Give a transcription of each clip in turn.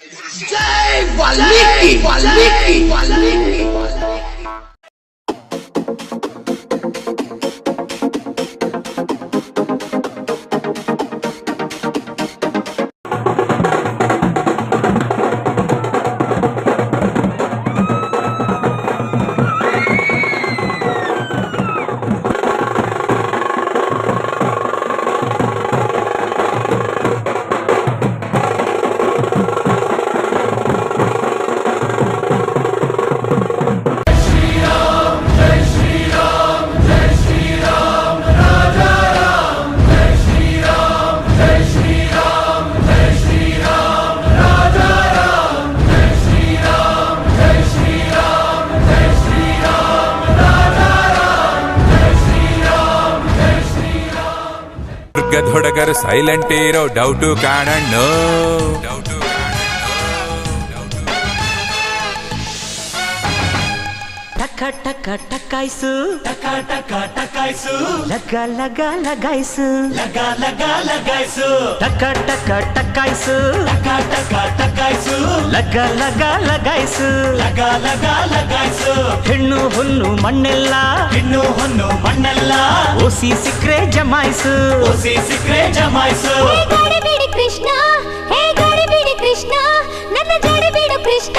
Jai Valmiki. ಹುಡುಗರು silent ಇರೋ doubt ಕಾಣಣ್ಣು ಟಕ ಟಕ ಟಕಾಯ್ಸು ಟಕ ಟಕ ಟಕಾಯ್ಸು ಲಗ ಲಗ ಲಗಾಯ್ಸು ಲಗ ಲಗ ಲಗಾಯ್ಸು ಟಕ ಟಕ ಟಕಾಯ್ಸು ಟಕ ಟಕ ಟಕಾಯ್ಸು ಲಗ ಲಗ ಲಗಾಯ್ಸು ಲಗ ಲಗ ಲಗಾಯ್ಸು ಹೆಣ್ಣು ಹುಣ್ಣು ಮಣ್ಣೆಲ್ಲ ಇನ್ನು ಹೊನ್ನು ಮಣ್ಣೆಲ್ಲ ಓಸಿ ಸಿಕ್ರೆ ಜಮಾಯ್ಸು ಓಸಿ ಸಿಕ್ರೆ ಜಮಾಯ್ಸು ಬಿಡಿ ಕೃಷ್ಣ ಹೇ ಬಿಡಿ ಕೃಷ್ಣ ನನ್ನ ಜಡಿ ಬಿಡು ಕೃಷ್ಣ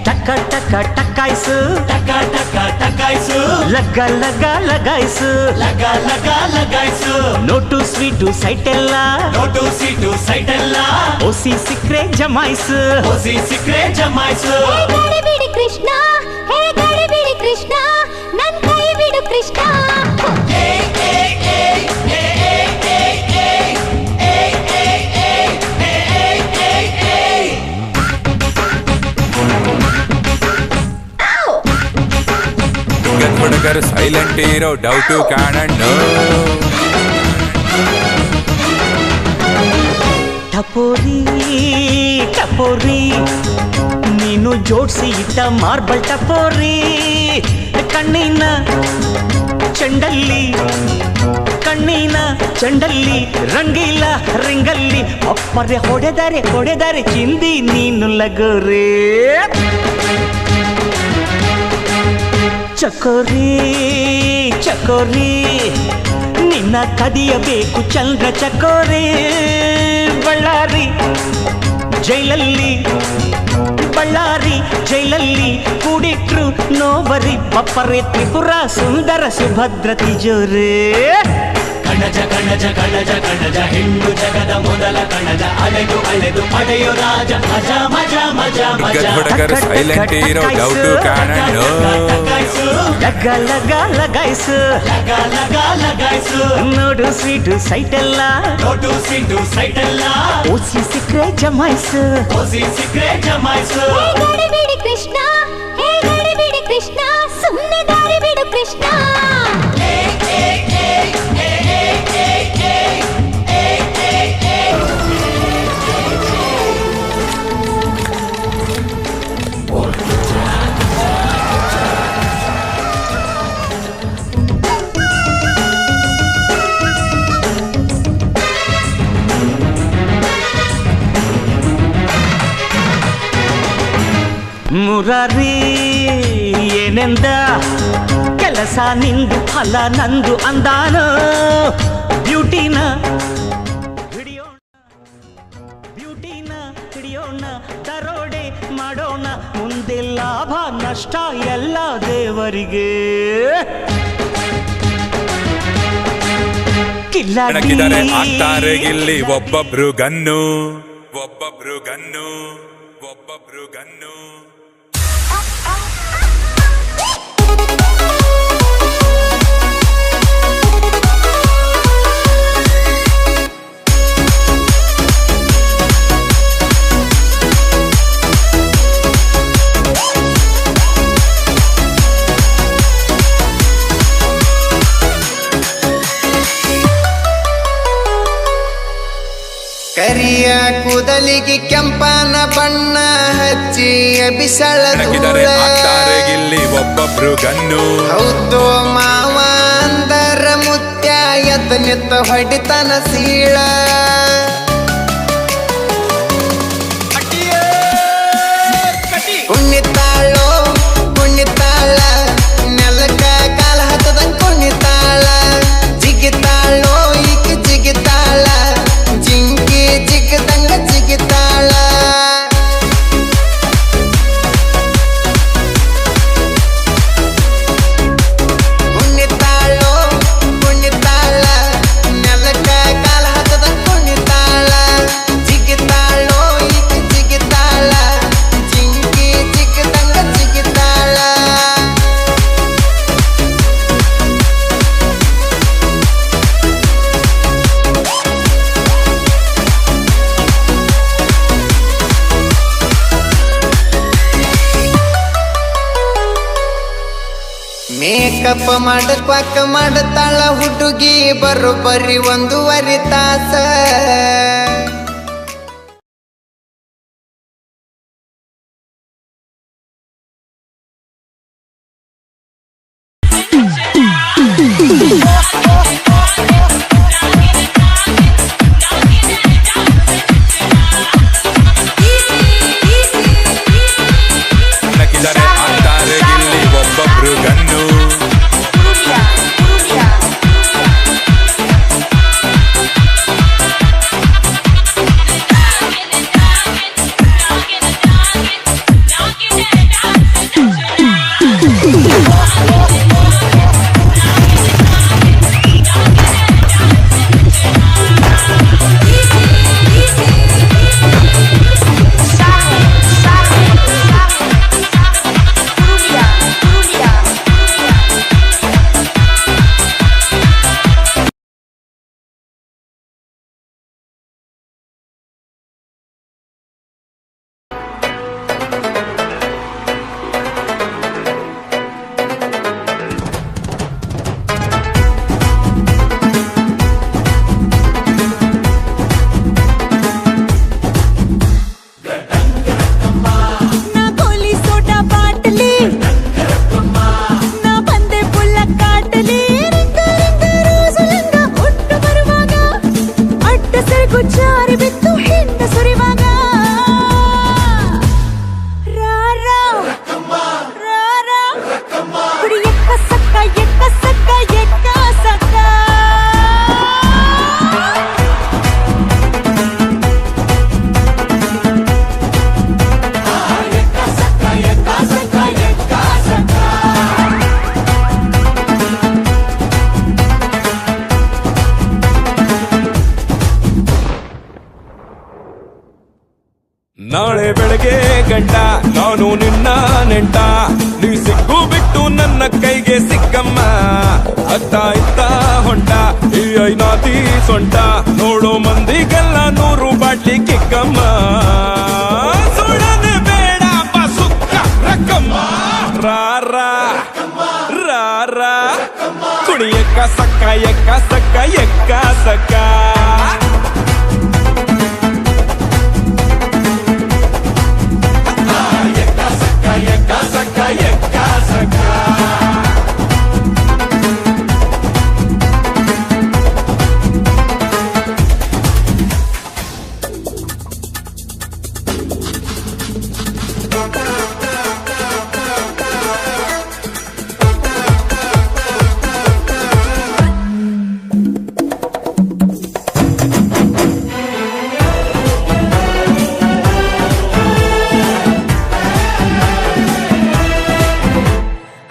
ಟಕ ಟಕ ಟಕಾಯ್ಸು ಟಕ ಟಕ ಟಕಾಯ್ಸು ಲಗ ಲಗ ಲಗಾಯ್ಸು ಲಗ ಲಗ ಲಗಾಯ್ಸು ನೋಟು ಸ್ವೀಟು ಸೈಟ್ ಎಲ್ಲ ನೋಟು ಸೀಟು ಸೈಟ್ ಎಲ್ಲ ಓಸಿ ಸಿಕ್ರೆ ಜಮಾಯ್ಸು ಓಸಿ ಸಿಕ್ರೆ ಜಮಾಯ್ಸು ಬಿಡಿ ಕೃಷ್ಣ ಹೇ ಬಿಡಿ ಕೃಷ್ಣ ನನ್ನ ಕೈ ಬಿಡು ಕೃಷ್ಣ ಹುಡುಗರು ಸೈಲೆಂಟ್ ಇರೋ ಡೌಟು ಕಾಣಣ್ಣು ಟಪೋರಿ ಟಪೋರಿ ನೀನು ಜೋಡ್ಸಿ ಇಟ್ಟ ಮಾರ್ಬಲ್ ಟಪೋರಿ ಕಣ್ಣಿನ ಚೆಂಡಲ್ಲಿ ಕಣ್ಣಿನ ಚೆಂಡಲ್ಲಿ ರಂಗಿಲ್ಲ ರಿಂಗಲ್ಲಿ ಅಪ್ಪರೆ ಹೊಡೆದರೆ ಚಿಂದಿ ನೀನು ಲಗೋರಿ ಚಕೋರಿ ಚಕೋರಿ ನಿನ್ನ ಕದಿಯಬೇಕು ಚಂದ್ರ ಚಕೋರಿ ಬಳ್ಳಾರಿ ಜೈಲಲ್ಲಿ ಕೂಡಿಟ್ರು ನೋಬರಿ ಬಪ್ಪರೆ ತ್ರಿಪುರ ಸುಂದರ ಸುಭದ್ರ ತಿಜೋರೇ ಕಣಜ ಕಣಜ ಕಣಜ ಕಣಜ ಹೆಣ್ಣು ಜಗದ ಮೊದಲ ಕಣಜ ಅಲೆದು ಪಡೆಯೋ ರಾಜ ಮಜಾ ಮಜಾ ಮಜಾ ಮಜಾ ಹುಡುಗರು ಸೈಲೆಂಟ್ ಇರೋ ಡೌಟು ಕಾಣಣ್ಣು ಲಗ ಲಗ ಲಗಾಯ್ಸು ಲಗ ಲಗ ಲಗಾಯ್ಸು ನೋಡು ಸ್ವೀಟು ಸೈಟ್ ಎಲ್ಲ ನೋಟು ಸೀಟು ಸೈಟ್ ಎಲ್ಲ ಓಸಿ ಸಿಕ್ರೆ ಜಮಾಯ್ಸು ಓಸಿ ಸಿಕ್ರೆ ಜಮಾಯ್ಸು ಬಿಡಿ ಕೃಷ್ಣ ಹೇ ಬಿಡಿ ಕೃಷ್ಣ ಸುಮ್ಮನೆ ದಾರಿ ಬಿಡು ಕೃಷ್ಣ ಮುರಾರಿ ಏನೆಂದ ಕೆಲಸ ನಿಂದು ಫಲ ನಂದು ಅಂದಾನು ಬ್ಯೂಟಿನ ಹಿಡಿಯೋಣ ದರೋಡೆ ಮಾಡೋಣ ಮುಂದೆ ಲಾಭ ನಷ್ಟ ಎಲ್ಲ ದೇವರಿಗೆ ಕಿಲ್ಲಾಡಿದ್ದಾರೆ ಆಗ್ತಾರೆ ಇಲ್ಲಿ ಒಬ್ಬೊಬ್ರು ಗನ್ನು ಕರಿಯ ಕೂದಲಿಗೆ ಕೆಂಪನ ಬಣ್ಣ ಹಚ್ಚಿ ಬಿಸಳ ಇಲ್ಲಿ ಒಬ್ಬೊಬ್ರು ಗನ್ನು ಹೌದು ಮಾವ ಅಂದ ನಿತ್ತ ಹೊಡಿತನ ಸೀಳ ಕುಣಿತಾಳೋ ಕುಣಿತಾಳ ನೆಲಕ ಕಾಲ ಹತ್ತದಂಗ್ ಕುಣಿತಾಳ ಜಿಗಿತಾಳೋ ಈಕ ಜಿಗಿತಾಳ ಜಿಂಕಿ ಜಿಗದಂಗ ಜಿಗಿತಾಳ ಕುಣಿತಾಳೋ ಕುಣಿತಾಳ ನೆಲಕ ಕಾಲ ಹತ್ತದಂಗ್ ಕುಣಿತಾಳ ಜಿಗಿತಾಳೋ ಈಕ ಜಿಗಿತಾಳ ಜಿಂಕಿ ಜಿಗದಂಗ ಜಿಗಿತಾಳ ಮೇಕಪ್ ಮಾಡಕ್ವಾಕ ಮಾಡತಾಳ ಹುಡುಗಿ ಬರೋಬ್ಬರಿ 1.5 ತಾಸ ಬೆಳಕಿದರೆ ಆಗ್ತಾರೆ ಗಿಲ್ಲಿ ಒಬ್ಬೊಬ್ರು ಗನ್ನು ನಾ ಗೋಲಿ ಸೋಡಾ ಬಾಟಲಿ ನಾ ಬಂದೆ ಪುಲ್ಲ ಕಾಟಲಿ ರಿಂಗ ರಿಂಗ ರೋಸು ಲಂಗ ಹುಟ್ಟು ಬರುವಾಗ ಅಡ್ಡ ಸೆರಗು ಜಾರಿ ಬಿತ್ತು ಹಿಂಡ ಸುರಿವಾಗ ರಾರಾ ರಾರಾ ಕುಡಿ ಎಕ್ಕ ಸಕ್ಕ ಎಕ್ಕ ಸಕ್ಕ ಎಕ್ಕ ಸಕ್ಕ ನಾಳೆ ಬೆಳಗ್ಗೆ ಗಂಟ ನಾನು ನಿನ್ನ ನೆಂಟ ನೀ ಸಿಕ್ಕು ಬಿಟ್ಟು ನನ್ನ ಕೈಗೆ ಸಿಕ್ಕಮ್ಮ ಅತ್ತ ಇತ್ತ ಹೊಂಟ ಈ ಐನಾತಿ ಸೊಂಟ ನೋಡೋ ಮಂದಿಗೆಲ್ಲ 100 ಬಾಟ್ಲಿ ಕಿಕ್ಕಮ್ಮ ಸುಳ್ಳನೆ ಬೇಡ ಸುಕ್ಕ ರಕ್ಕಮ್ಮ ರಾರಾ ರಾರಾ ಕುಡಿ ಎಕ್ಕ ಸಕ್ಕ ಎಕ್ಕ ಸಕ್ಕ ಎಕ್ಕ ಸಕ್ಕ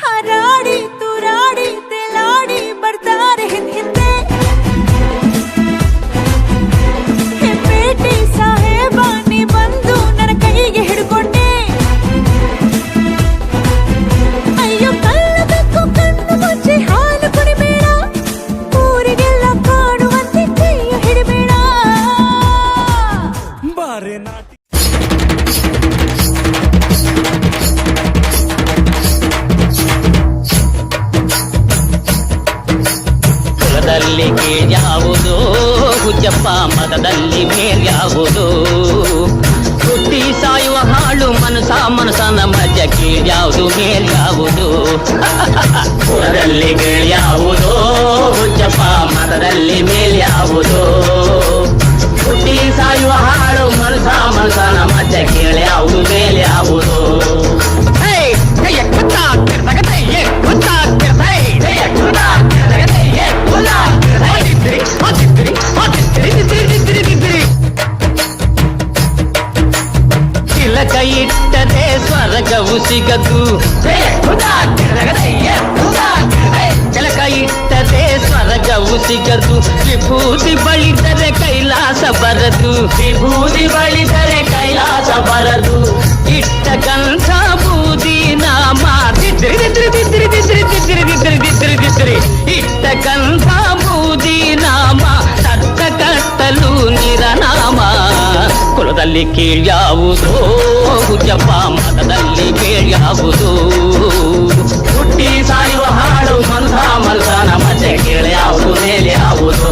ಹಾರಾಡಿ ತೂರಾಡಿ ತೇಲಾಡಿ ಬರ್ತಾರೆ ಹಿಂದೆ ಹೆಪ್ಪೇಟಿ ಸಾಹೇಬ ನೀ ಬಂದು ನನ್ನ ಕೈಗೆ ಹಿಡ್ಕೊಂಡೆ ಅಯ್ಯೋ ಕಳ್ಳಬೇಕು ಕಣ್ಣು ಮುಚ್ಚಿ ಹಾಲು ಕುಡಿಬೇಡ ಊರಿಗೆಲ್ಲ ಕಾಣುವಂತೆ ಕೈಯ ಹಿಡಿಬೇಡ ಬಾರೆ ನಾಟಿ ಕುಲದಲ್ಲಿ ಕೀಳ್ಯಾವುದು ಹುಚ್ಚಪ್ಪ ಮತದಲ್ಲಿ ಮೇಲ್ಯಾವುದು ಹುಟ್ಟಿ ಸಾಯುವ ಹಾಳು ಮನಸನ ಮಧ್ಯ ಕೀಳ್ಯಾವುದು ಮೇಲ್ಯಾವುದು ಕುಲದಲ್ಲಿ ಕೀಳ್ಯಾವುದು ಹುಚ್ಚಪ್ಪ ಮತದಲ್ಲಿ ಮೇಲ್ಯಾವುದು ಹುಟ್ಟಿ ಸಾಯುವ ಹಾಳು ಮನಸನ ಮಧ್ಯೆ ಕೇಳಿ ಯಾವುದು ಮೇಲೆ ಯಾವುದು ತಿಲಕ ಇಟ್ಟದೆ ಸ್ವರ್ಗವು ಸಿಗದು ತಿಲಕ ಇಟ್ಟದೆ ಸ್ವರ್ಗವು ಸಿಗದು ವಿಭೂತಿ ಬಳಿದರೆ ಕೈಲಾಸ ಬರದು ವಿಭೂತಿ ಬಳಿದರೆ ಕೈಲಾಸ ಬರದು ಇಟ್ಟ ಗಂಧ ಬೂದಿ ನಾಮ ಇಟ್ಟ ಗಂಧ ಬೂದಿ ನಾಮ ತಟ್ಟ ಕಟ್ಟಲು ನಿರನಾಮ ಕುಲದಲ್ಲಿ ಕೀಳ್ಯಾವುದೋ ಹುಚ್ಚಪ್ಪ ಮತದಲ್ಲಿ ಬೇಳ್ಯಾವುದು ಹುಟ್ಟಿ ಸಾಯುವ ಹಾಳು ಮನಸನ ಮಧ್ಯೆ ಕೇಳಿ ಯಾವುದು ಮೇಲೆ ಯಾವುದು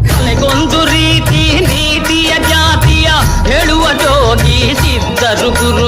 ಕಲೆಗೊಂದು ರೀತಿ ನೀತಿಯ ಜಾತಿಯ ಹೇಳುವ ಜೋಗಿ ಸಿದ್ಧರು ಗುರು